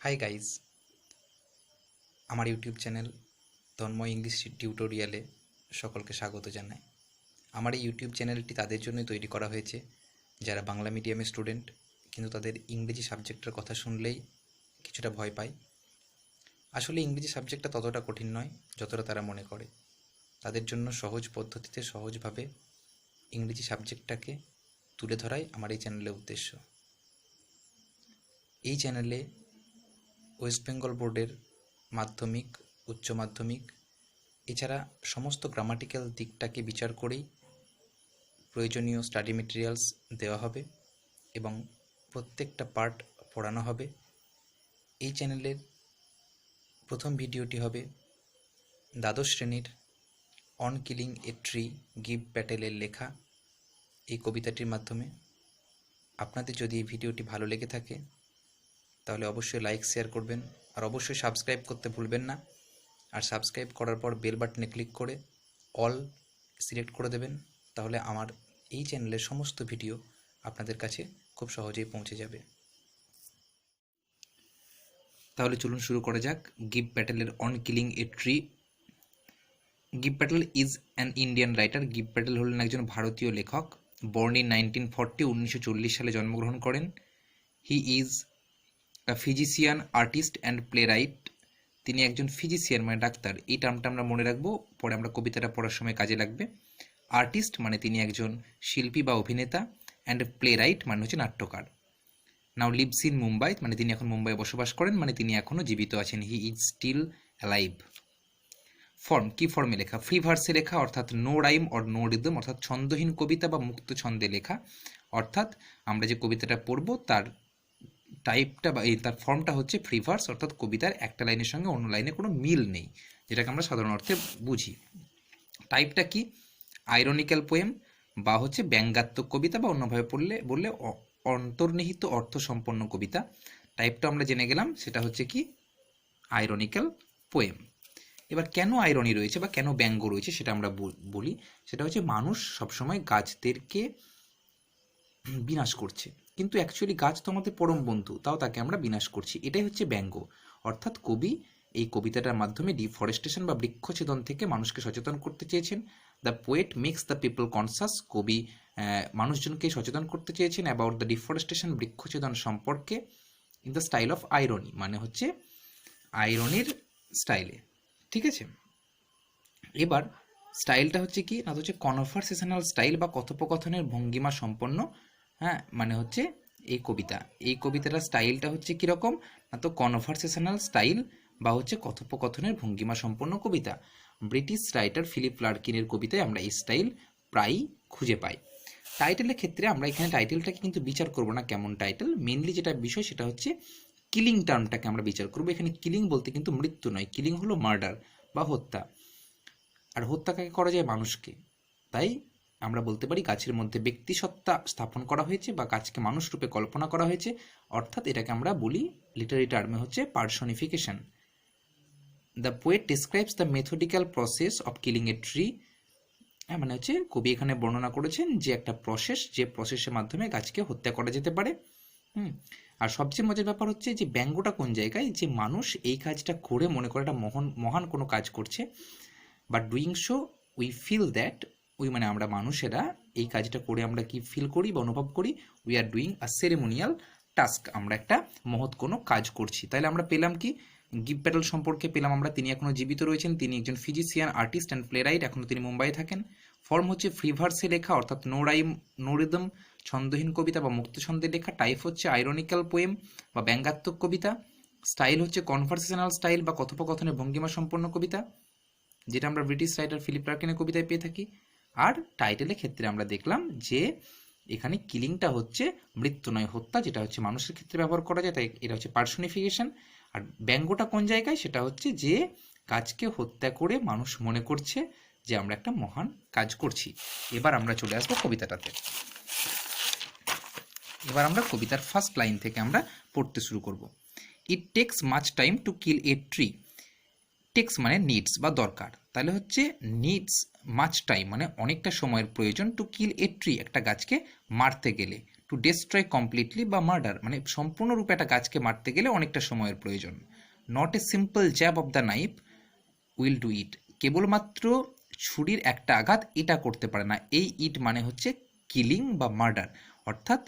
Hi guys, আমার YouTube channel Tanmoy English টিউটোরিয়ালে সকলকে স্বাগত জানাই। আমার এই ইউটিউব চ্যানেলটি তাদের জন্যই তৈরি করা হয়েছে যারা বাংলা মিডিয়ামের স্টুডেন্ট কিন্তু তাদের ইংরেজি সাবজেক্টের কথা শুনলেই কিছুটা ভয় পায়। আসলে ইংরেজি সাবজেক্টটা ততটা কঠিন নয় যতটা তারা মনে করে। তাদের জন্য সহজ পদ্ধতিতে সহজভাবে ইংরেজি সাবজেক্টটাকে তুলে ধরাই আমার এই চ্যানেলের উদ্দেশ্য। এই চ্যানেলে ওয়েস্ট বেঙ্গল বোর্ডের মাধ্যমিক, উচ্চ মাধ্যমিক এছাড়া সমস্ত গ্রামাটিক্যাল দিকটাকে বিচার করেই প্রয়োজনীয় স্টাডি মেটেরিয়ালস দেওয়া হবে এবং প্রত্যেকটা পার্ট পড়ানো হবে। এই চ্যানেলের প্রথম ভিডিওটি হবে দ্বাদশ শ্রেণীর on killing a tree give প্যাটেলের লেখা এই কবিতাটির মাধ্যমে। আপনাদের যদি এই ভিডিওটি ভালো লেগে থাকে তাহলে অবশ্যই লাইক শেয়ার করবেন আর অবশ্যই সাবস্ক্রাইব করতে ভুলবেন না। আর সাবস্ক্রাইব করার পর বেল বাটনে ক্লিক করে অল সিলেক্ট করে দেবেন, তাহলে আমার এই চ্যানেলের সমস্ত ভিডিও আপনাদের কাছে খুব সহজেই পৌঁছে যাবে। তাহলে চলুন শুরু করা যাক। গিব প্যাটেলের on killing a tree. Give Patel is an Indian writer. Give Patel হলেন একজন ভারতীয় লেখক। বর্ন ইন 1940, 1940 সালে জন্মগ্রহণ করেন। He is physician, artist and play right. তিনি একজন ফিজিশিয়ান মানে ডাক্তার, এই টার্মটা আমরা মনে রাখবো, পরে আমরা কবিতাটা পড়ার সময় কাজে লাগবে। আর্টিস্ট মানে তিনি একজন শিল্পী বা অভিনেতা, অ্যান্ড প্লে রাইট মানে হচ্ছে নাট্যকার। নাও লিভস ইন মুম্বাই মানে তিনি এখন মুম্বাইয়ে বসবাস করেন, মানে তিনি এখনও জীবিত আছেন। He is still alive. Form, কি ফর্মে লেখা? ফ্রি ভার্সে লেখা, অর্থাৎ no rhyme or no rhythm, অর্থাৎ ছন্দহীন কবিতা বা মুক্ত ছন্দে লেখা। অর্থাৎ আমরা যে কবিতাটা পড়ব তার টাইপটা বা তার ফর্মটা হচ্ছে ফ্রি ভার্স, অর্থাৎ কবিতার একটা লাইনের সঙ্গে অন্য লাইনে কোনো মিল নেই, যেটাকে আমরা সাধারণ অর্থে বুঝি। টাইপটা কি? আইরনিক্যাল পোয়েম বা হচ্ছে ব্যঙ্গাত্মক কবিতা, বা অন্যভাবে বললে অন্তর্নিহিত অর্থ সম্পন্ন কবিতা। টাইপটা আমরা জেনে গেলাম, সেটা হচ্ছে কি আইরনিক্যাল পোয়েম। এবার কেন আইরনি রয়েছে বা কেন ব্যঙ্গ রয়েছে সেটা আমরা বলি। সেটা হচ্ছে মানুষ সবসময় গাছদেরকে বিনাশ করছে, কিন্তু অ্যাকচুয়ালি গাছ তো আমাদের পরম বন্ধু, তাও তাকে আমরা বিনাশ করছি, এটাই হচ্ছে ব্যঙ্গ। অর্থাৎ কবি এই কবিতাটার মাধ্যমে ডিফরেস্টেশন বা বৃক্ষছেদন থেকে মানুষকে সচেতন করতে চেয়েছেন। The poet makes the people conscious. কবি মানুষজনকে সচেতন করতে চেয়েছেন অ্যাবাউট দ্য ডিফরেস্টেশন, বৃক্ষছেদন সম্পর্কে, in the style of irony, মানে হচ্ছে আইরনির স্টাইলে। ঠিক আছে, এবার স্টাইলটা হচ্ছে কি না, হচ্ছে কনভারসেশনাল স্টাইল বা কথোপকথনের ভঙ্গিমা সম্পন্ন। হ্যাঁ, মানে হচ্ছে এই কবিতাটার স্টাইলটা হচ্ছে কীরকম না, তো কনভারসেশনাল স্টাইল বা হচ্ছে কথোপকথনের ভঙ্গিমা সম্পন্ন কবিতা। ব্রিটিশ রাইটার ফিলিপ লার্কিনের কবিতায় আমরা এই স্টাইল প্রায়ই খুঁজে পাই। টাইটেলের ক্ষেত্রে আমরা এখানে টাইটেলটাকে কিন্তু বিচার করব না কেমন টাইটেল, মেনলি যেটা বিষয় সেটা হচ্ছে কিলিং টার্মটাকে আমরা বিচার করব। এখানে কিলিং বলতে কিন্তু মৃত্যু নয়, কিলিং হলো মার্ডার বা হত্যা, আর হত্যা কাকে করা যায়? মানুষকে। তাই আমরা বলতে পারি গাছের মধ্যে ব্যক্তিসত্তা স্থাপন করা হয়েছে বা গাছকে মানুষ রূপে কল্পনা করা হয়েছে, অর্থাৎ এটাকে আমরা বলি লিটারি টার্মে হচ্ছে personification. The poet describes the methodical process of killing a tree. মানে হচ্ছে কবি এখানে বর্ণনা করেছেন যে একটা প্রসেস, যে প্রসেসের মাধ্যমে গাছকে হত্যা করা যেতে পারে। আর সবচেয়ে মজার ব্যাপার হচ্ছে যে ব্যঙ্গটা কোন জায়গায়, যে মানুষ এই কাজটা করে মনে করে একটা মহান কোনো কাজ করছে, but doing so we feel that, মানে আমরা মানুষেরা এই কাজটা করে আমরা কি ফিল করি বা অনুভব করি? We are doing a ceremonial task, আমরা একটা মহৎ কোনো কাজ করছি। তাহলে আমরা পেলাম কি, গিব প্যাটেল সম্পর্কে পেলাম আমরা, তিনি এখনও জীবিত রয়েছেন, তিনি একজন physician, artist and play right, এখনও তিনি মুম্বাইয়ে থাকেন। ফর্ম হচ্ছে ফ্রি ভার্সে লেখা, অর্থাৎ নো রাইম নো রিদম, ছন্দহীন কবিতা বা মুক্ত ছন্দে লেখা। টাইপ হচ্ছে আইরনিক্যাল পোয়েম বা ব্যঙ্গাত্মক কবিতা। স্টাইল হচ্ছে কনভারসেশনাল স্টাইল বা কথোপকথনের ভঙ্গিমা সম্পন্ন কবিতা, যেটা আমরা ব্রিটিশ রাইটার ফিলিপ লার্কিনের কবিতায় পেয়ে থাকি। আর টাইটেলের ক্ষেত্রে আমরা দেখলাম যে এখানে কিলিংটা হচ্ছে মৃত্যু নয় হত্যা, যেটা হচ্ছে মানুষের ক্ষেত্রে ব্যবহার করা যায়, তাই এটা হচ্ছে পার্সনিফিকেশন। আর ব্যঙ্গটা কোন জায়গায়, সেটা হচ্ছে যে গাছকে হত্যা করে মানুষ মনে করছে যে আমরা একটা মহান কাজ করছি। এবার আমরা চলে আসবো কবিতাটাতে। এবার আমরা কবিতার ফার্স্ট লাইন থেকে আমরা পড়তে শুরু করব। It takes much time to kill a tree. Takes মানে নিডস বা দরকার, তাহলে হচ্ছে নিডস মাচ টাইম মানে অনেকটা সময়ের প্রয়োজন, টু কিল এ ট্রি একটা গাছকে মারতে গেলে। টু টু ডেস্ট্রয় কমপ্লিটলি বা মার্ডার, মানে সম্পূর্ণরূপে একটা গাছকে মারতে গেলে অনেকটা সময়ের প্রয়োজন। Not a simple jab of the knife will do it, কেবলমাত্র ছুরির একটা আঘাত এটা করতে পারে না। এই ইট মানে হচ্ছে কিলিং বা মার্ডার, অর্থাৎ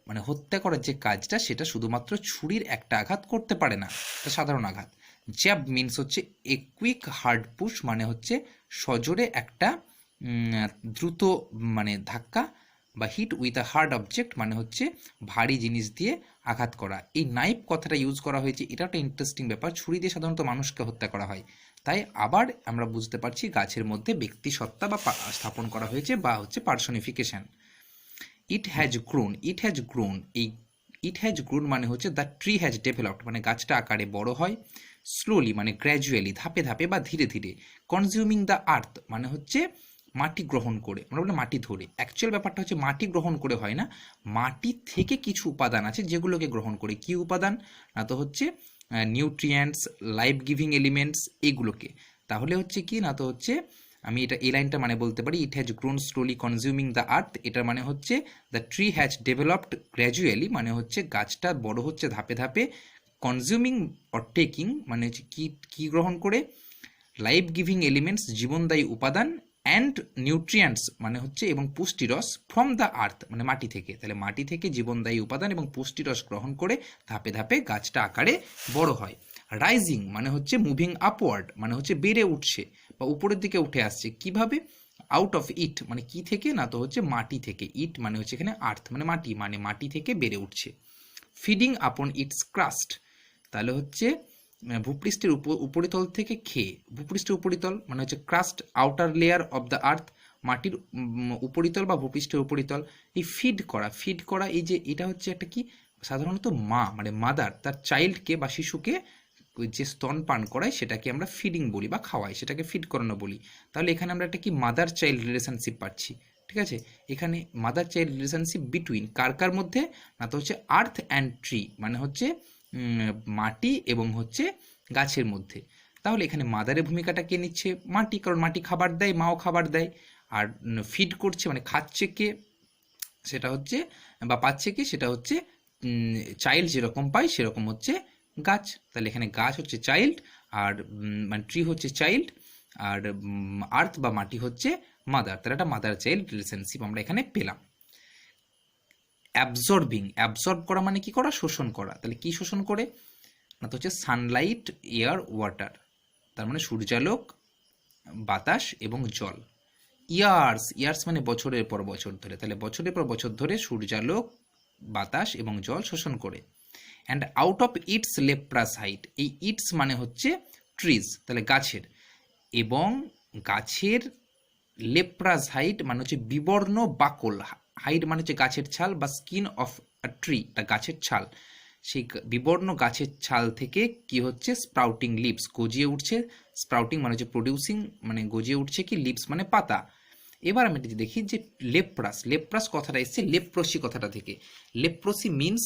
মানে হত্যা করার যে কাজটা সেটা শুধুমাত্র ছুরির একটা আঘাত করতে পারে না, এটা সাধারণ আঘাত। জ্যাব মিনস হচ্ছে এ কুইক হার্ড পুশ, মানে হচ্ছে সজোরে একটা দ্রুত মানে ধাক্কা, বা hit with a hard object মানে হচ্ছে ভারী জিনিস দিয়ে আঘাত করা। এই নাইফ কথাটা ইউজ করা হয়েছে, এটা একটা ইন্টারেস্টিং ব্যাপার। ছুরি দিয়ে সাধারণত মানুষকে হত্যা করা হয়, তাই আবার আমরা বুঝতে পারছি গাছের মধ্যে ব্যক্তি সত্তা বা স্থাপন করা হয়েছে বা হচ্ছে personification. It has grown, it has grown, এই ইট হ্যাজ গ্রোন মানে হচ্ছে দ্য ট্রি হ্যাজ ডেভেলপড, মানে গাছটা আকারে বড় হয়। স্লোলি মানে গ্র্যাজুয়ালি, ধাপে ধাপে বা ধীরে ধীরে। কনজিউমিং দ্য আর্থ মানে হচ্ছে মাটি গ্রহণ করে, আমরা বলি মাটি ধরে। অ্যাকচুয়াল ব্যাপারটা হচ্ছে মাটি গ্রহণ করে হয় না, মাটি থেকে কিছু উপাদান আছে যেগুলোকে গ্রহণ করে। কি উপাদান? না তো হচ্ছে নিউট্রিয়েন্টস, লাইফ গিভিং এলিমেন্টস, এগুলোকে। তাহলে হচ্ছে কি না তো হচ্ছে আমি এটা এই লাইনটা মানে বলতে পারি it has grown slowly consuming the earth, এটার মানে হচ্ছে the tree has developed gradually, মানে হচ্ছে গাছটা বড় হচ্ছে ধাপে ধাপে। কনজিউমিং অর টেকিং মানে হচ্ছে কি কি গ্রহণ করে? লাইফ গিভিং এলিমেন্টস, জীবনদায়ী উপাদান, অ্যান্ড নিউট্রিয়েন্টস মানে হচ্ছে এবং পুষ্টিরস, ফ্রম দ্য আর্থ মানে মাটি থেকে। তাহলে মাটি থেকে জীবনদায়ী উপাদান এবং পুষ্টিরস গ্রহণ করে ধাপে ধাপে গাছটা আকারে বড় হয়। রাইজিং মানে হচ্ছে মুভিং আপওয়ার্ড, মানে হচ্ছে বেড়ে উঠছে বা উপরের দিকে উঠে আসছে। কিভাবে? আউট অফ ইট মানে কি থেকে? না তো হচ্ছে মাটি থেকে। ইট মানে হচ্ছে এখানে আর্থ মানে মাটি, মানে মাটি থেকে বেড়ে উঠছে। ফিডিং আপন ইটস ক্রাস্ট, তাহলে হচ্ছে ভূপৃষ্ঠের উপরিতল থেকে খেয়ে। ভূপৃষ্ঠের উপরিতল মানে হচ্ছে crust, outer layer of the earth, মাটির উপরিতল বা ভূপৃষ্ঠের উপরিতল। এই ফিড করা, ফিড করা এই যে এটা হচ্ছে একটা কি, সাধারণত মা মানে মাদার তার চাইল্ডকে বা শিশুকে যে স্তন পান করায় সেটাকে আমরা ফিডিং বলি বা খাওয়াই, সেটাকে ফিড করানো বলি। তাহলে এখানে আমরা একটা কি মাদার চাইল্ড রিলেশনশিপ পাচ্ছি। ঠিক আছে, এখানে মাদার চাইল্ড রিলেশনশিপ বিটুইন কার কার মধ্যে? না তো হচ্ছে আর্থ অ্যান্ড ট্রি মানে হচ্ছে মাটি এবং হচ্ছে গাছের মধ্যে। তাহলে এখানে মাদারের ভূমিকাটা কে নিচ্ছে? মাটি, কারণ মাটি খাবার দেয়, মাও খাবার দেয়। আর ফিড করছে মানে খাচ্ছে কে? সেটা হচ্ছে বা পাচ্ছে কি? সেটা হচ্ছে চাইল্ড যেরকম পায় সেরকম হচ্ছে গাছ। তাহলে এখানে গাছ হচ্ছে চাইল্ড, আর মানে ট্রি হচ্ছে চাইল্ড, আর আর্থ বা মাটি হচ্ছে মাদার। তাহলে একটা মাদার চাইল্ড রিলেশনশিপ আমরা এখানে পেলাম। অ্যাবজর্বিং, অ্যাবজর্ব করা মানে কি করা? শোষণ করা। তাহলে কি শোষণ করে? না তো হচ্ছে সানলাইট, এয়ার, ওয়াটার, তার মানে সূর্যালোক, বাতাস এবং জল। ইয়ার্স, ইয়ার্স মানে বছরের পর বছর ধরে, তাহলে বছরের পর বছর ধরে সূর্যালোক, বাতাস এবং জল শোষণ করে। And out of its লেপ্রাস height, এই ইটস মানে হচ্ছে ট্রিজ, তাহলে গাছের, এবং গাছের লেপ্রাস হাইট মানে হচ্ছে বিবর্ণ বাকল, হাইট মানে হচ্ছে গাছের ছাল বা স্কিন অফ আ ট্রি, তা গাছের ছাল। সেই বিবর্ণ গাছের ছাল থেকে কি হচ্ছে? স্প্রাউটিং লিভস, গজিয়ে উঠছে। স্প্রাউটিং মানে হচ্ছে প্রডিউসিং, মানে গজিয়ে উঠছে কি? লিভস মানে পাতা। এবার আমি যদি দেখি যে লেপ্রাস, লেপ্রাস কথাটা এসছে লেপ্রোসি কথাটা থেকে। লেপ্রোসি মিনস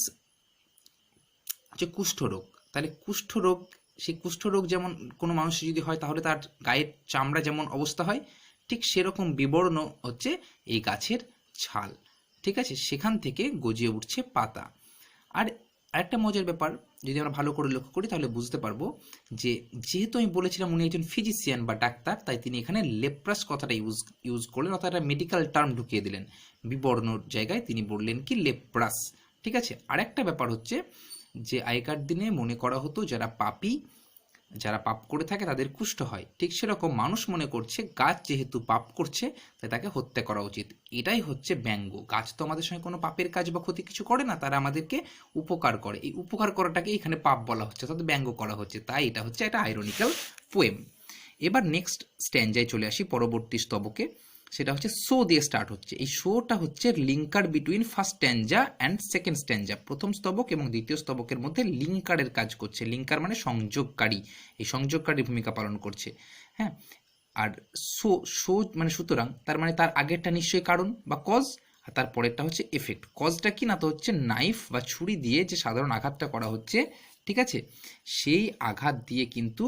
হচ্ছে কুষ্ঠরোগ। তাহলে কুষ্ঠরোগ, সেই কুষ্ঠরোগ যেমন কোনো মানুষের যদি হয় তাহলে তার গায়ের চামড়া যেমন অবস্থা হয়, ঠিক সেরকম বিবর্ণ হচ্ছে এই গাছের ছাল। ঠিক আছে, সেখান থেকে গজিয়ে উঠছে পাতা। আর আরেকটা মজার ব্যাপার যদি আমরা ভালো করে লক্ষ্য করি তাহলে বুঝতে পারবো যে যেহেতু আমি বলেছিলাম উনি একজন ফিজিশিয়ান বা ডাক্তার, তাই তিনি এখানে লেপ্রাস কথাটা ইউজ করলেন, অর্থাৎ একটা মেডিকেল টার্ম ঢুকিয়ে দিলেন। বিবর্ণর জায়গায় তিনি বললেন কি? লেপ্রাস। ঠিক আছে, আরেকটা ব্যাপার হচ্ছে যে আগেকার দিনে মনে করা হতো যারা পাপী, যারা পাপ করে থাকে তাদের কুষ্ঠ হয়, ঠিক সেরকম মানুষ মনে করছে গাছ যেহেতু পাপ করছে তাই তাকে হত্যা করা উচিত। এটাই হচ্ছে ব্যঙ্গ। গাছ তো আমাদের সঙ্গে কোনো পাপের কাজ বা ক্ষতি কিছু করে না, তারা আমাদেরকে উপকার করে। এই উপকার করাটাকে এখানে পাপ বলা হচ্ছে, অর্থাৎ ব্যঙ্গ করা হচ্ছে, তাই এটা হচ্ছে একটা আইরনিক্যাল পোয়েম। এবার নেক্সট স্ট্যান্ডায় চলে আসি, পরবর্তী স্তবকে। সেটা হচ্ছে শো দিয়ে স্টার্ট হচ্ছে। এই শোটা হচ্ছে linker between first স্ট্যান্জা and second স্ট্যান্জা। প্রথম স্তবক এবং দ্বিতীয় স্তবকের মধ্যে লিঙ্কারের কাজ করছে। লিঙ্কার মানে সংযোগকারী, এই সংযোগকারীর ভূমিকা পালন করছে। হ্যাঁ, আর শো, শো মানে সুতরাং, তার মানে তার আগেরটা নিশ্চয়ই কারণ বা কজ, আর তার পরেরটা হচ্ছে এফেক্ট। কজটা কি? না তো হচ্ছে নাইফ বা ছুরি দিয়ে যে সাধারণ আঘাতটা করা হচ্ছে, ঠিক আছে, সেই আঘাত দিয়ে কিন্তু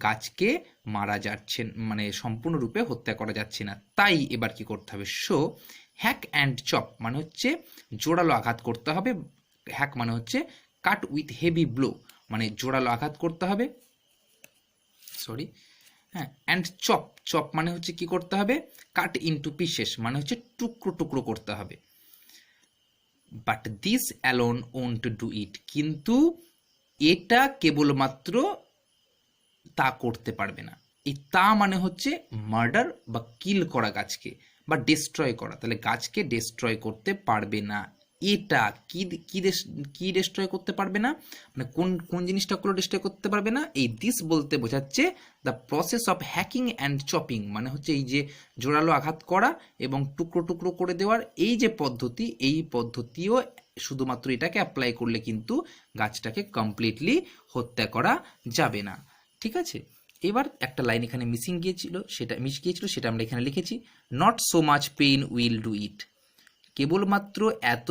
গাছকে মারা যাচ্ছে, মানে সম্পূর্ণরূপে হত্যা করা যাচ্ছে না। তাই এবার কি করতে হবে? শো হ্যাক অ্যান্ড চপ মানে হচ্ছে জোরালো আঘাত করতে হবে। হ্যাক মানে হচ্ছে কাট উইথ হেভি ব্লো, মানে জোরালো আঘাত করতে হবে, সরি, হ্যাঁ। অ্যান্ড চপ, চপ মানে হচ্ছে কি করতে হবে, কাট ইনটু পিসেস মানে হচ্ছে টুকরো টুকরো করতে হবে। But this alone won't do it, কিন্তু এটা কেবলমাত্র তা করতে পারবে না। এই তা মানে হচ্ছে মার্ডার বা কিল করা গাছকে, বা ডিস্ট্রয় করা, তাহলে গাছকে ডিস্ট্রয় করতে পারবে না। এটা কি কি কি ডিস্ট্রয় করতে পারবে না, মানে কোন কোন জিনিসটাগুলো ডিস্ট্রয় করতে পারবে না, এই দিস বলতে বোঝাচ্ছে the process of hacking and chopping, মানে হচ্ছে এই যে জোরালো আঘাত করা এবং টুকরো টুকরো করে দেওয়ার এই যে পদ্ধতি, এই পদ্ধতিও শুধুমাত্র এটাকে অ্যাপ্লাই করলে কিন্তু গাছটাকে কমপ্লিটলি হত্যা করা যাবে না। ঠিক আছে, এবার একটা লাইন এখানে মিস গিয়েছিল, সেটা আমরা এখানে লিখেছি, not so much pain will do it, কেবলমাত্র এত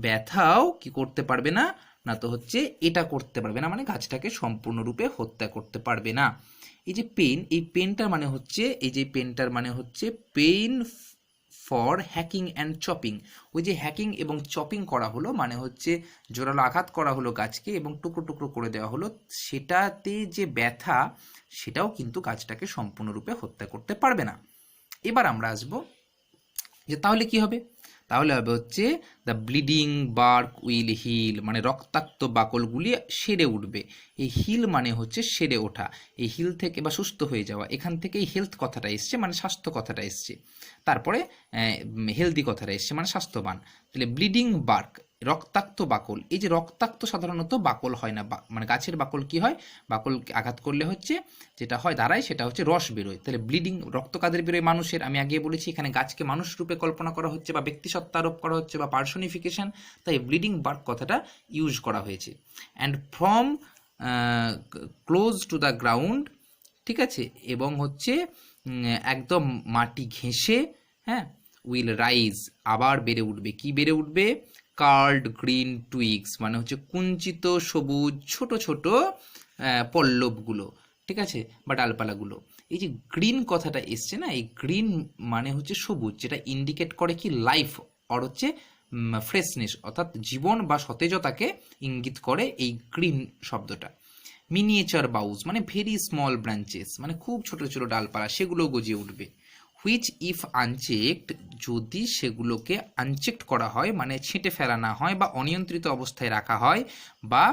ব্যথাও কি করতে পারবে না, না তো হচ্ছে এটা করতে পারবে না, মানে গাছটাকে সম্পূর্ণরূপে হত্যা করতে পারবে না। এই যে পেইন, এই পেনটার মানে হচ্ছে, এই যে পেনটার মানে হচ্ছে pain for hacking and chopping, ওই যে হ্যাকিং এবং চপিং করা হলো মানে হচ্ছে জোরালো আঘাত করা হলো গাছকে এবং টুকরো টুকরো করে দেওয়া হলো, সেটাতে যে ব্যথা সেটাও কিন্তু গাছটাকে সম্পূর্ণরূপে হত্যা করতে পারবে না। এবার আমরা আসবো যে তাহলে কি হবে, তাহলে হবে হচ্ছে the bleeding bark will heal, মানে রক্তাক্ত বাকলগুলি সেরে উঠবে। এই হিল মানে হচ্ছে সেরে ওঠা, এই হিল থেকে বা সুস্থ হয়ে যাওয়া, এখান থেকে এই হেলথ কথাটা এসছে, মানে স্বাস্থ্য কথাটা এসছে, তারপরে হেলদি কথাটা এসছে মানে স্বাস্থ্যবান। তাহলে ব্লিডিং বার্ক, রক্তাক্ত বাকল, এই যে রক্তাক্ত সাধারণত বাকল হয় না, মানে গাছের বাকল কি হয়, বাকল আঘাত করলে হচ্ছে যেটা হয় দাঁড়ায় সেটা হচ্ছে রস বেরোয়। তাহলে ব্লিডিং, রক্ত কাদের বেরোয়, মানুষের, আমি আগে বলেছি এখানে গাছকে মানুষ রূপে কল্পনা করা হচ্ছে বা ব্যক্তিসত্তা আরোপ করা হচ্ছে বা পার্সোনিফিকেশন, তাই ব্লিডিং বার্ক কথাটা ইউজ করা হয়েছে। And from close to the ground, ঠিক আছে, এবং হচ্ছে একদম মাটি ঘেঁষে, হ্যাঁ, উইল রাইজ আবার বেড়ে উঠবে, কি বেড়ে উঠবে, কার্ড গ্রিন টুইগস মানে হচ্ছে কুঞ্চিত সবুজ ছোট ছোট পল্লবগুলো, ঠিক আছে, বা ডালপালাগুলো। এই যে গ্রিন কথাটা এসছে না, এই গ্রিন মানে হচ্ছে সবুজ, যেটা ইন্ডিকেট করে কি লাইফ, আর হচ্ছে ফ্রেশনেস, অর্থাৎ জীবন বা সতেজতাকে ইঙ্গিত করে এই গ্রিন শব্দটা। মিনিয়েচার বাউস মানে ভেরি স্মল ব্রাঞ্চেস, মানে খুব ছোট ছোট ডালপালা, সেগুলো গজিয়ে উঠবে। হুইচ ইফ আনচেকড, যদি সেগুলোকে আনচেকড করা হয় মানে ছেঁটে ফেলা না হয় বা অনিয়ন্ত্রিত অবস্থায় রাখা হয় বা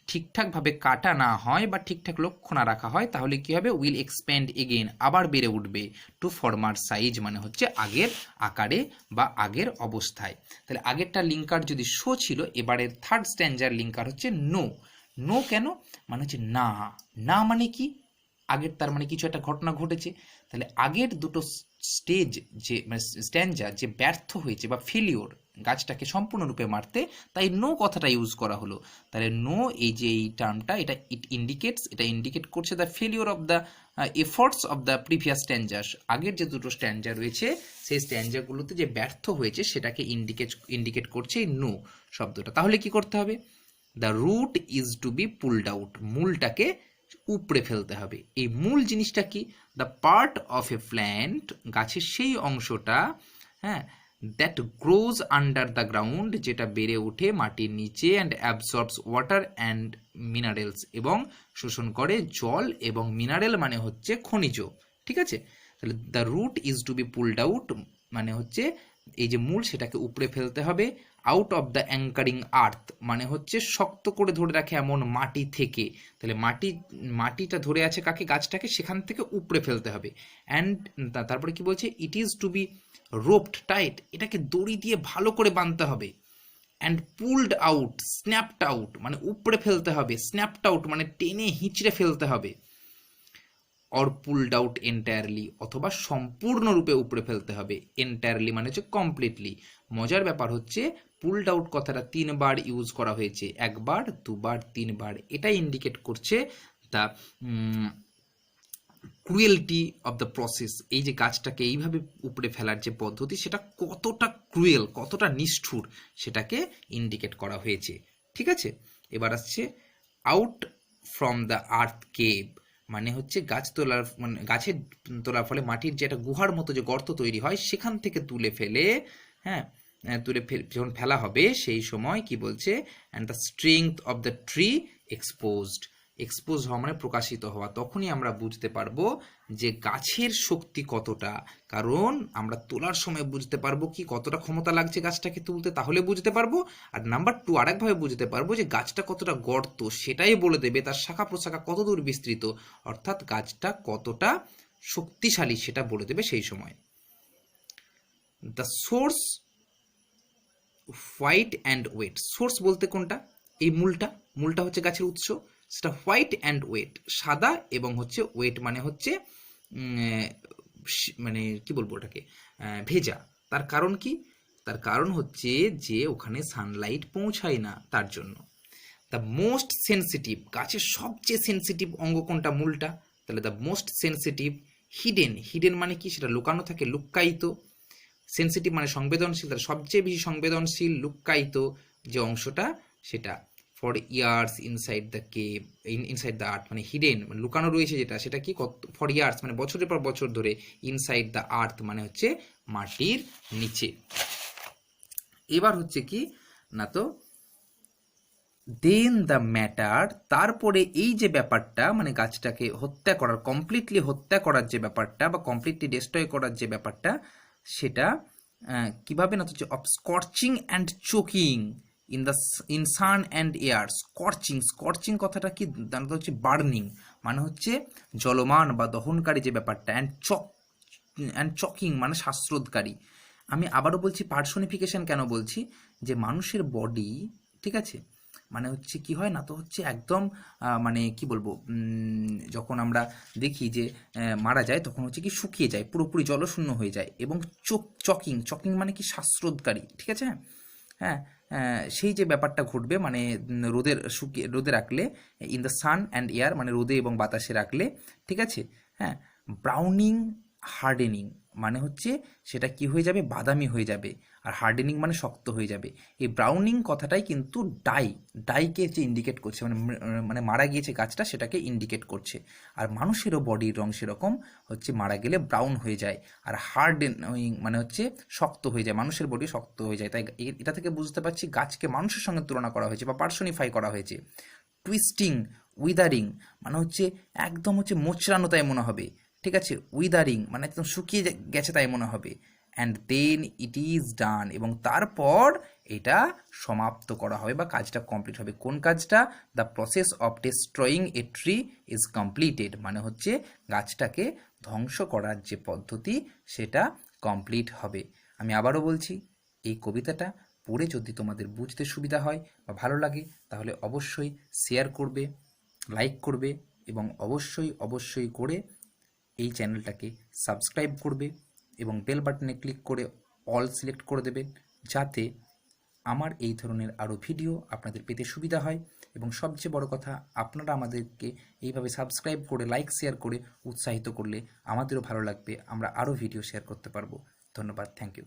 ঠিকঠাকভাবে কাটা না হয় বা ঠিকঠাক লক্ষ্য না রাখা হয়, তাহলে কি হবে, উইল এক্সপ্যান্ড এগেইন, আবার বেড়ে উঠবে, টু ফর্মার সাইজ মানে হচ্ছে আগের আকারে বা আগের অবস্থায়। তাহলে আগেরটা লিঙ্কার যদি শো ছিল, এবারের থার্ড স্ট্যান্ডার লিঙ্কার হচ্ছে নো। নো কেন, মানে হচ্ছে না, না মানে কি, আগের তার মানে কিছু একটা ঘটনা ঘটেছে, তাহলে আগের দুটো স্টেজ যে মানে স্ট্যান্ডা যে ব্যর্থ হয়েছে বা ফেলিওর গাছটাকে সম্পূর্ণরূপে মারতে, তাই নো কথাটা ইউজ করা হলো। তাহলে নো, এই যে এই টার্মটা, এটা এটা ইন্ডিকেট করছে the failure of the efforts of the previous স্ট্যান্ডার্স, আগের যে দুটো স্ট্যান্ডা রয়েছে সেই স্ট্যান্ডাগুলোতে যে ব্যর্থ হয়েছে সেটাকে ইন্ডিকেট করছে এই নো শব্দটা। তাহলে কি করতে হবে, the root is to be pulled out, মূলটাকে উপড়ে ফেলতে হবে। এই মূল জিনিসটা কি, the part of a plant, গাছের সেই অংশটা, হ্যাঁ, that grows under the ground, যেটা বেড়ে ওঠে মাটির নিচে, and absorbs water and minerals, এবং শোষণ করে জল এবং মিনারেল মানে হচ্ছে খনিজ, ঠিক আছে। তাহলে the root is to be pulled out মানে হচ্ছে এই যে মূল সেটাকে উপড়ে ফেলতে হবে, out of the anchoring earth মানে হচ্ছে শক্ত করে ধরে রাখে এমন মাটি থেকে, তাহলে মাটিটা ধরে আছে কাকে, গাছটাকে, সেখান থেকে উপড়ে ফেলতে হবে। অ্যান্ড তারপরে কি বলছে, it is to be roped tight, এটাকে দড়ি দিয়ে ভালো করে বাঁধতে হবে। And pulled out, snapped out মানে উপড়ে ফেলতে হবে, স্ন্যাপড আউট মানে টেনে হিঁচড়ে ফেলতে হবে, অর পুলড আউট এন্টায়ারলি অথবা সম্পূর্ণরূপে উপড়ে ফেলতে হবে, এন্টায়ারলি মানে হচ্ছে কমপ্লিটলি। মজার ব্যাপার হচ্ছে পুলড আউট কথাটা 3বার ইউজ করা হয়েছে, 1বার 2বার 3বার, এটা ইন্ডিকেট করছে the cruelty of the process, এই যে গাছটাকে এইভাবে উপড়ে ফেলার যে পদ্ধতি সেটা কতটা ক্রুয়েল, কতটা নিষ্ঠুর, সেটাকে ইন্ডিকেট করা হয়েছে, ঠিক আছে। এবার আসছে out from the earth cave, মানে হচ্ছে গাছের তোলার ফলে মাটির যে একটা গুহার মতো যে গর্ত তৈরি হয় সেখান থেকে তুলে ফেলে হ্যাঁ, তুলে যখন ফেলা হবে সেই সময় কি বলছে, and the strength of the tree expose হওয়া মানে প্রকাশিত হওয়া, তখনই আমরা বুঝতে পারবো যে গাছের শক্তি কতটা। কারণ আমরা তোলার সময় বুঝতে পারবো কি কতটা ক্ষমতা লাগছে গাছটাকে তুলতে, তাহলে বুঝতে পারবো। আর নাম্বার 2 আরেকভাবে বুঝতে পারবো যে গাছটা কতটা গর্ত, সেটাই বলে দেবে তার শাখা প্রশাখা কত দূর বিস্তৃত, অর্থাৎ গাছটা কতটা শক্তিশালী সেটা বলে দেবে সেই সময়। The source white and wet, source বলতে কোনটা, এই মূলটা হচ্ছে গাছের উৎস, সেটা হোয়াইট অ্যান্ড ওয়েট, সাদা এবং হচ্ছে ওয়েট মানে হচ্ছে মানে কি বলবো ওটাকে, ভেজা। তার কারণ কি, তার কারণ হচ্ছে যে ওখানে সানলাইট পৌঁছায় না তার জন্য। দ্য মোস্ট সেন্সিটিভ, গাছের সবচেয়ে সেন্সিটিভ অঙ্গ কোনটা, মূলটা, তাহলে দ্য মোস্ট সেন্সিটিভ। হিডেন মানে কি, সেটা লুকানো থাকে, লুক্কায়িত। সেন্সিটিভ মানে সংবেদনশীল, তার সবচেয়ে বেশি সংবেদনশীল লুক্কায়িত যে অংশটা সেটা। For years inside the cave, inside the earth মানে হিডেন মানে লুকানো রয়েছে যেটা, সেটা কি, ফর ইয়ার্স মানে বছরের পর বছর ধরে, ইনসাইড দ্য আর্থ মানে হচ্ছে মাটির নিচে। এবার হচ্ছে কি না, তো দেন দ্য ম্যাটার, তারপরে এই যে ব্যাপারটা মানে গাছটাকে হত্যা করার, কমপ্লিটলি হত্যা করার যে ব্যাপারটা বা কমপ্লিটলি ডিস্ট্রয় করার যে ব্যাপারটা, সেটা কিভাবে না, হচ্ছে of scorching and choking in sun and air. Scorching কথাটা কি দাঁড়াতে হচ্ছে বার্নিং, মানে হচ্ছে জলমান বা দহনকারী যে ব্যাপারটা, অ্যান্ড চকিং মানে শ্বাসরোধকারী। আমি আবারও বলছি পার্সোনিফিকেশন কেন বলছি, যে মানুষের বডি, ঠিক আছে, মানে হচ্ছে কি হয় না, তো হচ্ছে একদম মানে কি বলবো, যখন আমরা দেখি যে মারা যায় তখন হচ্ছে কি শুকিয়ে যায়, পুরোপুরি জলশূন্য হয়ে যায়, এবং চকিং মানে কি শ্বাসরোধকারী, ঠিক আছে। হ্যাঁ, সেই যে ব্যাপারটা ঘটবে মানে রোদে রাখলে, in the sun and air মানে রোদে এবং বাতাসে রাখলে, ঠিক আছে। হ্যাঁ, ব্রাউনিং হার্ডেনিং মানে হচ্ছে সেটা কি হয়ে যাবে, বাদামি হয়ে যাবে, আর হার্ডেনিং মানে শক্ত হয়ে যাবে। এই ব্রাউনিং কথাটাই কিন্তু ডাইকে যে ইন্ডিকেট করছে, মানে মারা গিয়েছে গাছটা সেটাকে ইন্ডিকেট করছে। আর মানুষেরও বডির রং সেরকম, হচ্ছে মারা গেলে ব্রাউন হয়ে যায়, আর হার্ডেনিং মানে হচ্ছে শক্ত হয়ে যায়, মানুষের বডি শক্ত হয়ে যায়। তাই এটা থেকে বুঝতে পারছি গাছকে মানুষের সঙ্গে তুলনা করা হয়েছে বা পার্সোনিফাই করা হয়েছে। টুইস্টিং, উইদারিং মানে হচ্ছে একদম হচ্ছে মোচড়ানো তাই মনে হবে, ঠিক আছে। উইদারিং মানে একদম শুকিয়ে গেছে তাই মনে হবে। And then it is done, এবং তারপর এটা সমাপ্ত করা হবে বা কাজটা কমপ্লিট হবে। কোন কাজটা, the process of destroying a tree is completed, মানে হচ্ছে গাছটাকে ধ্বংস করার যে পদ্ধতি সেটা কমপ্লিট হবে। আমি আবারও বলছি, এই কবিতাটা পড়ে যদি তোমাদের বুঝতে সুবিধা হয় বা ভালো লাগে, তাহলে অবশ্যই শেয়ার করবে, লাইক করবে, এবং অবশ্যই করে এই চ্যানেলটাকে সাবস্ক্রাইব করবে এবং বেল বাটনে ক্লিক করে অল সিলেক্ট করে দেবে, যাতে আমার এই ধরনের আরও ভিডিও আপনাদের পেতে সুবিধা হয়। এবং সবচেয়ে বড় কথা, আপনারা আমাদেরকে এইভাবে সাবস্ক্রাইব করে লাইক শেয়ার করে উৎসাহিত করলে আমাদেরও ভালো লাগবে, আমরা আরও ভিডিও শেয়ার করতে পারবো। ধন্যবাদ, থ্যাংক ইউ।